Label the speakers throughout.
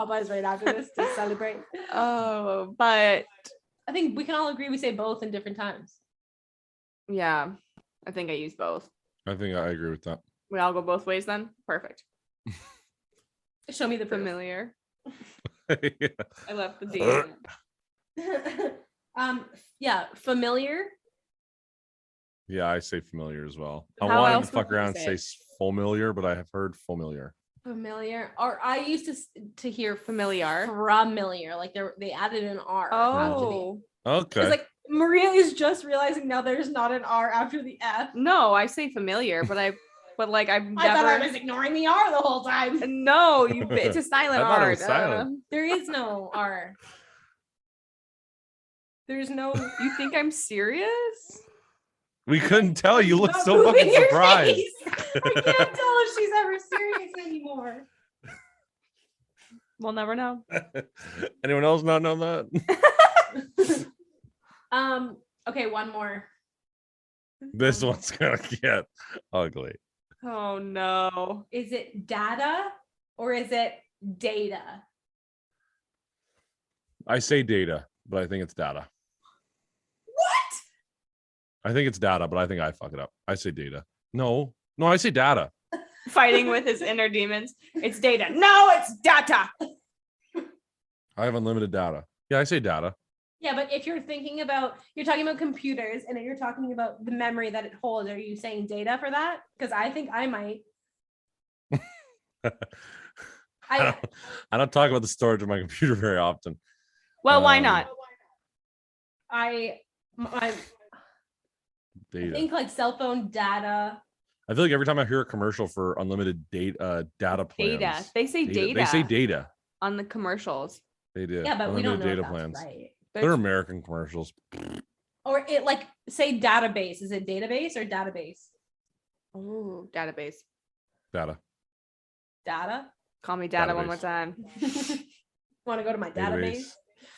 Speaker 1: Popeyes right after this to celebrate.
Speaker 2: Oh, but
Speaker 1: I think we can all agree we say both in different times.
Speaker 2: yeah, I think I use both.
Speaker 3: I think I agree with that.
Speaker 2: We all go both ways then? Perfect.
Speaker 1: Show me the proof.
Speaker 2: Familiar.
Speaker 3: Yeah.
Speaker 2: I left the D.
Speaker 1: Yeah, familiar.
Speaker 3: Yeah, I say familiar as well. I
Speaker 2: How
Speaker 3: wanted
Speaker 2: else
Speaker 3: to fuck
Speaker 2: would you
Speaker 3: around and
Speaker 2: say
Speaker 3: say familiar, but I have heard familiar.
Speaker 1: Familiar. Or I used to hear
Speaker 2: Familiar.
Speaker 1: familiar. Like they added an R. after the-
Speaker 2: Oh.
Speaker 3: Okay.
Speaker 1: It's like Maria is just realizing now there's not an R after the F.
Speaker 2: No, I say familiar, but I've
Speaker 1: I thought I was ignoring the R the whole time.
Speaker 2: No, it's a silent
Speaker 3: I thought it
Speaker 2: R.
Speaker 3: was silent.
Speaker 1: There is no R. There's no.
Speaker 2: You think I'm serious?
Speaker 3: We couldn't tell. You look
Speaker 1: Stop
Speaker 3: so
Speaker 1: moving
Speaker 3: fucking
Speaker 1: your
Speaker 3: surprised.
Speaker 1: face. I can't tell if she's ever serious anymore.
Speaker 2: We'll never know.
Speaker 3: Anyone else not know that?
Speaker 1: Okay, one more.
Speaker 3: This one's gonna get ugly.
Speaker 2: Oh no.
Speaker 1: Is it data or is it data?
Speaker 3: I say data, but I think it's data.
Speaker 1: What?
Speaker 3: I think it's data, but I think I fuck it up. I say data. No, I say data.
Speaker 2: Fighting with his inner demons. It's data. No, it's data.
Speaker 3: I have unlimited data. Yeah, I say data.
Speaker 1: Yeah, but if you're talking about computers and you're talking about the memory that it holds, are you saying data for that? Because I think I might.
Speaker 3: I don't talk about the storage of my computer very often.
Speaker 2: Well, why not?
Speaker 1: I
Speaker 3: Data.
Speaker 1: think like cell phone data.
Speaker 3: I feel like every time I hear a commercial for unlimited data plans,
Speaker 2: Data. They say data.
Speaker 3: They say data.
Speaker 2: On the commercials.
Speaker 3: They do.
Speaker 1: Yeah, but we don't know
Speaker 3: data
Speaker 1: if that's
Speaker 3: plans.
Speaker 1: right.
Speaker 3: They're American commercials.
Speaker 1: Or it like say database. Is it database or database?
Speaker 2: Oh, database.
Speaker 3: Data.
Speaker 1: Data.
Speaker 2: Call me data one
Speaker 3: Database.
Speaker 2: more time.
Speaker 1: Want to go to my database?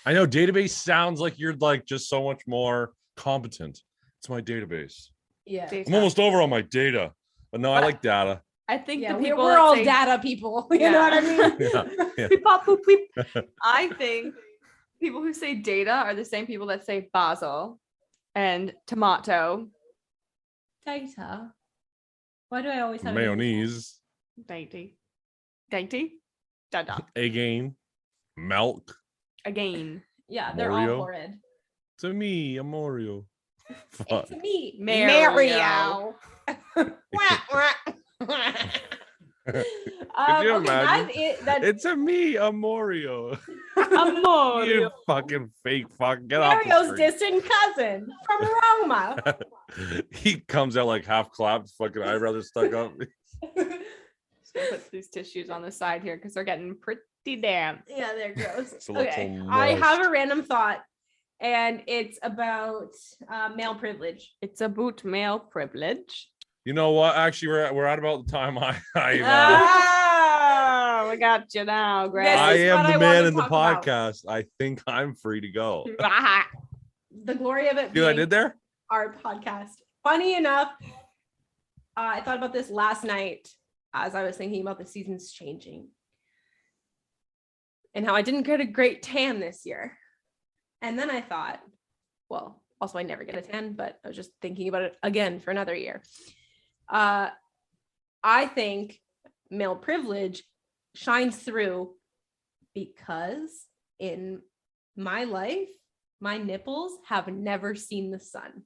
Speaker 3: I know database sounds like you're like just so much more competent. It's my database.
Speaker 1: Yeah.
Speaker 2: Data.
Speaker 3: I'm almost over on my data, but no, I like data.
Speaker 2: I think
Speaker 1: Yeah,
Speaker 2: the
Speaker 1: we're
Speaker 2: people
Speaker 1: we're
Speaker 2: that
Speaker 1: all
Speaker 2: say,
Speaker 1: data people. You
Speaker 2: Yeah.
Speaker 1: know what I mean?
Speaker 3: Yeah.
Speaker 2: Beep, bop, boop, beep. I think people who say data are the same people that say basil and tomato.
Speaker 1: Data. Why do I always have
Speaker 3: Mayonnaise,
Speaker 2: Dainty. Dainty? Dada.
Speaker 3: again, milk.
Speaker 2: Again.
Speaker 1: Yeah, they're
Speaker 3: Mario?
Speaker 1: all horrid.
Speaker 3: To me, a Mario. Fuck.
Speaker 1: It's me,
Speaker 2: Mario.
Speaker 3: Could you
Speaker 1: okay,
Speaker 3: imagine?
Speaker 1: that's it. That's
Speaker 3: It's a me, a Mario.
Speaker 2: Amor.
Speaker 3: You fucking fake fuck. Get off
Speaker 1: Mario's
Speaker 3: the screen.
Speaker 1: distant cousin from Roma.
Speaker 3: He comes out like half clapped, fucking eyebrows are stuck up.
Speaker 2: Just gonna put these tissues on the side here because they're getting pretty damp.
Speaker 1: Yeah, they're gross.
Speaker 3: It's a little
Speaker 1: Okay,
Speaker 3: moist.
Speaker 1: I have a random thought, and it's about male privilege.
Speaker 2: It's a boot male privilege.
Speaker 3: You know what? Actually, we're at about the time I
Speaker 2: Oh, we got you now, Greg.
Speaker 3: I
Speaker 1: is
Speaker 3: am
Speaker 1: what
Speaker 3: the
Speaker 1: I
Speaker 3: man
Speaker 1: wanna
Speaker 3: in the
Speaker 1: talk about.
Speaker 3: podcast. I think I'm free to go.
Speaker 1: The glory of it
Speaker 3: See what I
Speaker 1: being
Speaker 3: did there?
Speaker 1: our podcast. Funny enough, I thought about this last night as I was thinking about the seasons changing and how I didn't get a great tan this year. And then I thought, well, also I never get a tan, but I was just thinking about it again for another year. I think male privilege shines through because in my life, my nipples have never seen the sun.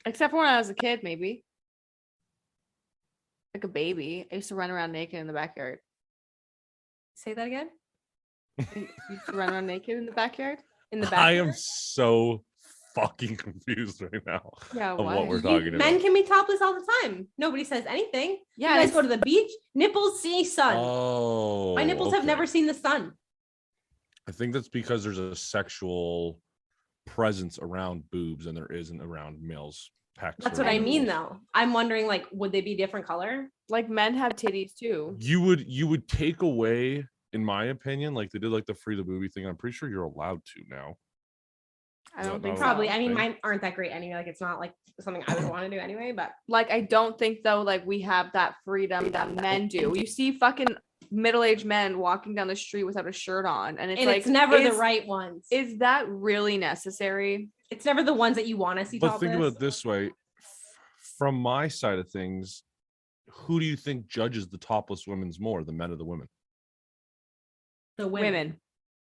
Speaker 2: Except for when I was a kid, maybe. Like a baby. I used to run around naked in the backyard.
Speaker 1: Say that again?
Speaker 2: You used to run around naked in the backyard?
Speaker 1: In the backyard?
Speaker 3: I am so fucking confused right now
Speaker 2: Yeah,
Speaker 3: of
Speaker 2: why?
Speaker 3: what we're talking about.
Speaker 1: Men can be topless all the time. Nobody says anything.
Speaker 2: Yeah,
Speaker 1: You guys
Speaker 2: it's-
Speaker 1: go to the beach, nipples see sun.
Speaker 3: Oh,
Speaker 1: My nipples have
Speaker 3: okay.
Speaker 1: never seen the sun.
Speaker 3: I think that's because there's a sexual presence around boobs and there isn't around males' pecs.
Speaker 1: That's
Speaker 3: or
Speaker 1: what I mean,
Speaker 3: nipples.
Speaker 1: though. I'm wondering, like, would they be different color?
Speaker 2: like men have titties too.
Speaker 3: You would take away, in my opinion, like they did like the free the boobie thing. I'm pretty sure you're allowed to now.
Speaker 2: I don't
Speaker 3: Yeah,
Speaker 2: think
Speaker 3: no.
Speaker 2: so.
Speaker 1: Probably. I mean,
Speaker 3: Okay.
Speaker 1: mine aren't that great anyway. Like, it's not like something I would want to do anyway. But
Speaker 2: Like, I don't think though, like we have that freedom that men do. You see fucking middle-aged men walking down the street without a shirt on, and it's
Speaker 1: it's never the right ones.
Speaker 2: Is that really necessary?
Speaker 1: It's never the ones that you want to see.
Speaker 3: But
Speaker 1: topless.
Speaker 3: think about it this way: from my side of things, who do you think judges the topless women's more, the men or the women?
Speaker 1: The
Speaker 2: Women.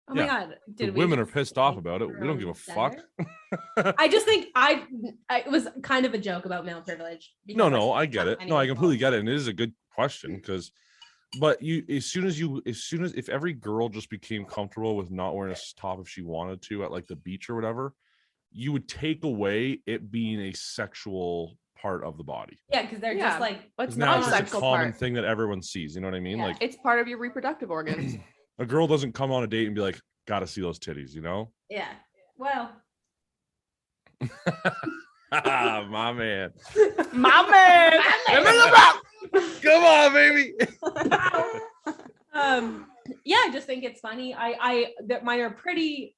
Speaker 1: Oh my
Speaker 3: Yeah.
Speaker 1: god,
Speaker 3: The women are pissed off about it. We don't give a fuck.
Speaker 1: I just think it was kind of a joke about male privilege.
Speaker 3: No, I get it. No, I completely get
Speaker 1: it.
Speaker 3: it, and it is a good question because, but as soon as if every girl just became comfortable with not wearing a top if she wanted to at like the beach or whatever, you would take away it being a sexual part of the body.
Speaker 1: Yeah, because they're just like,
Speaker 2: what's
Speaker 3: Now
Speaker 2: not
Speaker 3: it's
Speaker 2: a
Speaker 3: just a
Speaker 2: sexual
Speaker 3: common
Speaker 2: part?
Speaker 3: thing that everyone sees. You know what I mean?
Speaker 1: Yeah.
Speaker 3: Like
Speaker 2: It's part of your reproductive organs.
Speaker 3: a girl doesn't come on a date and be like, "Gotta see those titties," you know?
Speaker 1: yeah. Well,
Speaker 3: My man.
Speaker 2: My man.
Speaker 3: Come on, baby.
Speaker 1: yeah, I just think it's funny. That mine are pretty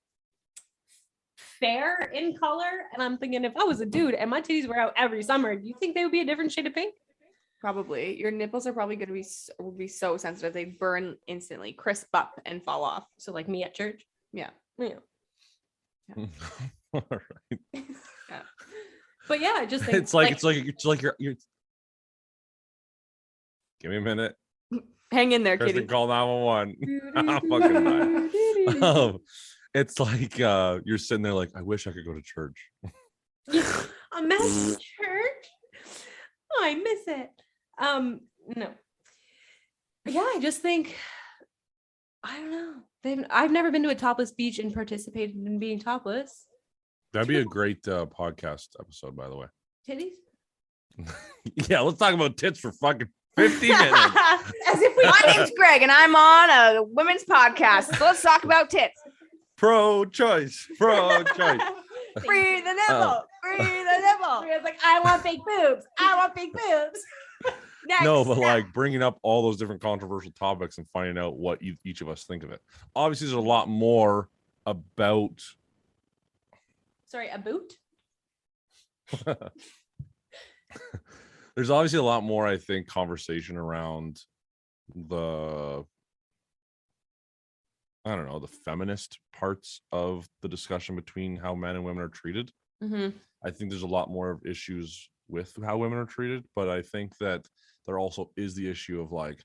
Speaker 1: fair in color, and I'm thinking if I was a dude and my titties were out every summer, do you think they would be a different shade of pink?
Speaker 2: Probably. Your nipples are probably going to be so sensitive. They burn instantly, crisp up, and fall off.
Speaker 1: So like me at church.
Speaker 2: Yeah.
Speaker 3: All right.
Speaker 1: But yeah, I just think
Speaker 3: It's like you're give me a minute.
Speaker 2: Hang in there,
Speaker 3: Kristen,
Speaker 2: kitty.
Speaker 3: call 911. I'm fucking dying. It's like you're sitting there like, I wish I could go to church.
Speaker 1: a mess church. Oh, I miss it. No. Yeah, I just think I don't know. I've never been to a topless beach and participated in being topless.
Speaker 3: That'd be a great podcast episode, by the way.
Speaker 1: Titties?
Speaker 3: Yeah, let's talk about tits for fucking 50 minutes.
Speaker 1: As if we
Speaker 2: My name's Greg, and I'm on a women's podcast. So let's talk about tits.
Speaker 3: Pro-choice. Pro-choice.
Speaker 2: Free the nipple. Free the nipple.
Speaker 1: I was like, I want big boobs. I want big boobs.
Speaker 2: Next.
Speaker 3: No, but like bringing up all those different controversial topics and finding out what each of us think of it. Obviously, there's a lot more about.
Speaker 1: Sorry, a boot?
Speaker 3: There's obviously a lot more, I think, conversation around the, I don't know, the feminist parts of the discussion between how men and women are treated.
Speaker 2: Mm-hmm.
Speaker 3: I think there's a lot more of issues with how women are treated, but I think that there also is the issue of like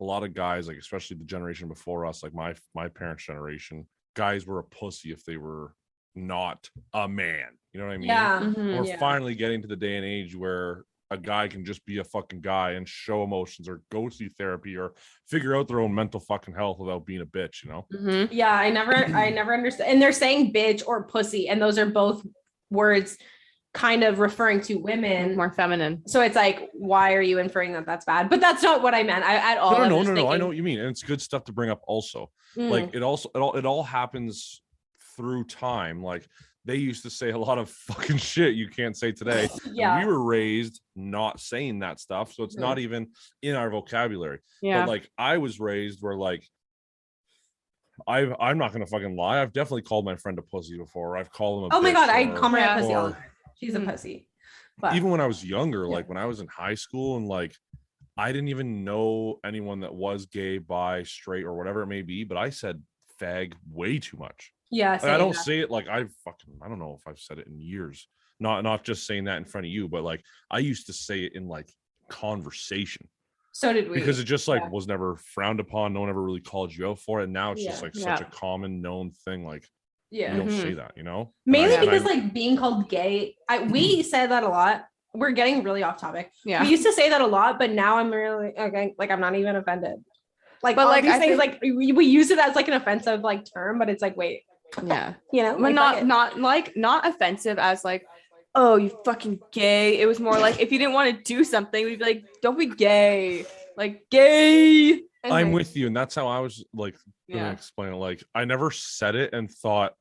Speaker 3: a lot of guys, like especially the generation before us, like my parents' generation, guys were a pussy if they were not a man. You know what I mean?
Speaker 1: Yeah.
Speaker 2: Mm-hmm.
Speaker 3: We're finally getting to the day and age where a guy can just be a fucking guy and show emotions or go see therapy or figure out their own mental fucking health without being a bitch, you know?
Speaker 2: Mm-hmm.
Speaker 1: Yeah, I never understood. And they're saying bitch or pussy, and those are both words kind of referring to women.
Speaker 2: More feminine.
Speaker 1: So it's like, why are you inferring that that's bad? But that's not what I meant at all.
Speaker 3: No,
Speaker 1: I'm
Speaker 3: no,
Speaker 1: just
Speaker 3: I
Speaker 1: thinking,
Speaker 3: know what you mean. And it's good stuff to bring up also.
Speaker 1: mm,
Speaker 3: Like it all happens through time. Like they used to say a lot of fucking shit you can't say today.
Speaker 1: yeah.
Speaker 3: And we were raised not saying that stuff. So it's not even in our vocabulary.
Speaker 2: Yeah.
Speaker 3: But like I was raised where like I'm not gonna fucking lie. I've definitely called my friend a pussy before. I've called him a
Speaker 1: Oh my
Speaker 3: bitch
Speaker 1: god, I
Speaker 3: or-
Speaker 1: call her
Speaker 2: Yeah.
Speaker 1: a pussy. all the
Speaker 3: or-
Speaker 1: time. She's a
Speaker 2: Mhm.
Speaker 1: pussy. But
Speaker 3: even when I was younger,
Speaker 1: Yeah.
Speaker 3: like when I was in high school and like I didn't even know anyone that was gay, bi, straight, or whatever it may be, but I said fag way too much.
Speaker 1: yeah,
Speaker 3: Like, I
Speaker 1: same.
Speaker 3: don't say it like I don't know if I've said it in years. Not just saying that in front of you, but like I used to say it in like conversation
Speaker 1: So did we.
Speaker 3: because it just like
Speaker 1: Yeah.
Speaker 3: was never frowned upon. No one ever really called you out for it. And now it's just
Speaker 1: Yeah.
Speaker 3: like such a
Speaker 2: Yeah.
Speaker 3: common known thing. Like
Speaker 1: yeah.
Speaker 3: you don't
Speaker 2: Mhm.
Speaker 3: say that, you know?
Speaker 1: Mainly
Speaker 3: And I-
Speaker 1: because like being called gay, we said that a lot. We're getting really off topic.
Speaker 2: Yeah.
Speaker 1: We used to say that a lot, but now I'm really okay. Like I'm not even offended. Like,
Speaker 2: But,
Speaker 1: all
Speaker 2: like,
Speaker 1: these
Speaker 2: I
Speaker 1: things,
Speaker 2: think-
Speaker 1: like we use it as like an offensive like term, but it's like wait,
Speaker 2: Yeah.
Speaker 1: you know,
Speaker 2: But
Speaker 1: like,
Speaker 2: not offensive as like, oh, you fucking gay. It was more like if you didn't want to do something, we'd be like, don't be gay. Like gay.
Speaker 1: and
Speaker 3: I'm
Speaker 1: like,
Speaker 3: with you. And that's how I was like gonna
Speaker 2: Yeah.
Speaker 3: explain it. Like I never said it and thought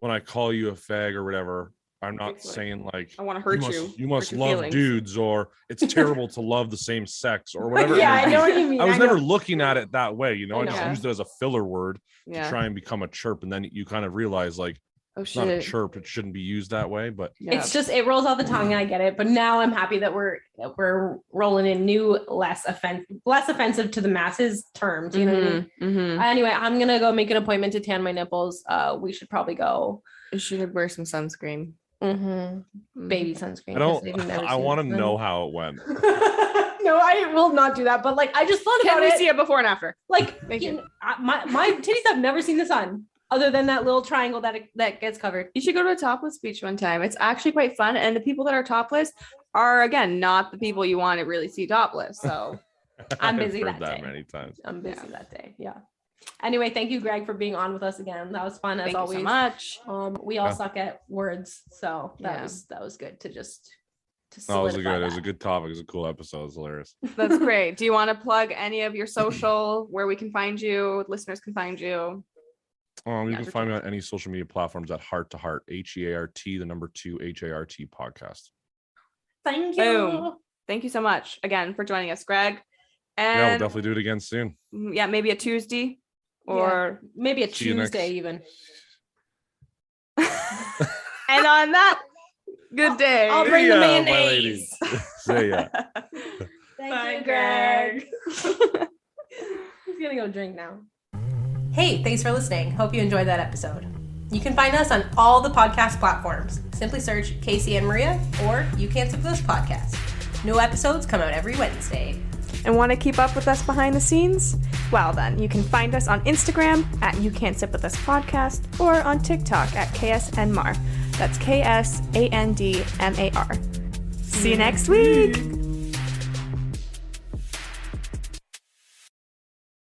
Speaker 3: when I call you a fag or whatever, I'm not
Speaker 2: It's like,
Speaker 3: saying like
Speaker 2: I want to hurt you.
Speaker 3: you must
Speaker 2: hurt your
Speaker 3: love
Speaker 2: feelings.
Speaker 3: dudes or it's terrible to love the same sex or whatever. it
Speaker 1: yeah,
Speaker 3: may
Speaker 1: I
Speaker 3: be.
Speaker 1: know what you mean.
Speaker 3: I was
Speaker 1: know.
Speaker 3: never looking at it that way, you know.
Speaker 1: I
Speaker 3: I just
Speaker 2: know.
Speaker 3: used it as a filler word to
Speaker 2: Yeah.
Speaker 3: try and become a chirp, and then you kind of realize like
Speaker 2: Oh
Speaker 3: It's not a
Speaker 2: shit.
Speaker 3: chirp. It shouldn't be used that way, but
Speaker 2: Yeah.
Speaker 1: It's just it rolls off the tongue, and I get it. But now I'm happy that we're rolling in new, less offensive to the masses terms. You know what I mean?
Speaker 2: Mm-hmm.
Speaker 1: Anyway, I'm gonna go make an appointment to tan my nipples. We should probably go.
Speaker 2: You should wear some sunscreen.
Speaker 1: Baby sunscreen.
Speaker 3: I
Speaker 1: 'cause
Speaker 3: don't.
Speaker 1: they've never
Speaker 3: I
Speaker 1: seen
Speaker 3: want to
Speaker 1: the sun.
Speaker 3: know how it went.
Speaker 1: No, I will not do that. But like, I just thought
Speaker 2: Can
Speaker 1: about
Speaker 2: we
Speaker 1: it.
Speaker 2: see it before and after?
Speaker 1: Like,
Speaker 2: Thank you.
Speaker 1: my titties have never seen the sun, other than that little triangle that gets covered.
Speaker 2: You should go to a topless beach one time. It's actually quite fun. And the people that are topless are, again, not the people you want to really see topless. So
Speaker 1: I'm
Speaker 3: I've
Speaker 1: busy
Speaker 3: heard
Speaker 1: that day.
Speaker 3: many times.
Speaker 1: I'm busy that day. Yeah. Anyway, thank you, Greg, for being on with us again. That was fun as
Speaker 2: thank
Speaker 1: always.
Speaker 2: you so much.
Speaker 1: We all
Speaker 3: Yeah.
Speaker 1: suck at words, so that
Speaker 2: Yeah.
Speaker 1: was good to just to
Speaker 3: No, it was
Speaker 1: solidify
Speaker 3: good. It was a
Speaker 1: that.
Speaker 3: good topic. It was a cool episode. It was hilarious.
Speaker 2: That's great. Do you want to plug any of your social, where we can find you, listeners can find you?
Speaker 3: You
Speaker 2: Yeah,
Speaker 3: can
Speaker 2: sure
Speaker 3: find me
Speaker 2: thing.
Speaker 3: on any social media platforms at Hart to Hart, HEART, the number 2 HART podcast.
Speaker 1: Thank you.
Speaker 2: Boom. Thank you so much again for joining us, Greg.
Speaker 3: Yeah, we'll
Speaker 2: And
Speaker 3: definitely do it again soon.
Speaker 2: yeah, maybe a Tuesday or
Speaker 1: Maybe a
Speaker 3: See you next-
Speaker 1: Tuesday even.
Speaker 2: and on that, good day.
Speaker 1: I'll bring the
Speaker 3: See ya, my
Speaker 1: mayonnaise.
Speaker 3: lady. See ya.
Speaker 1: Thank
Speaker 2: Bye,
Speaker 1: you, Greg. He's gonna go drink now. Hey, thanks for listening. Hope you enjoyed that episode. You can find us on all the podcast platforms. Simply search Casey and Maria or You Can't Sip With Us Podcast. New episodes come out every Wednesday.
Speaker 2: And want to keep up with us behind the scenes? Well then, you can find us on Instagram at You Can't Sip With Us Podcast or on TikTok at KSNMAR. That's KSANDMAR. See you next week.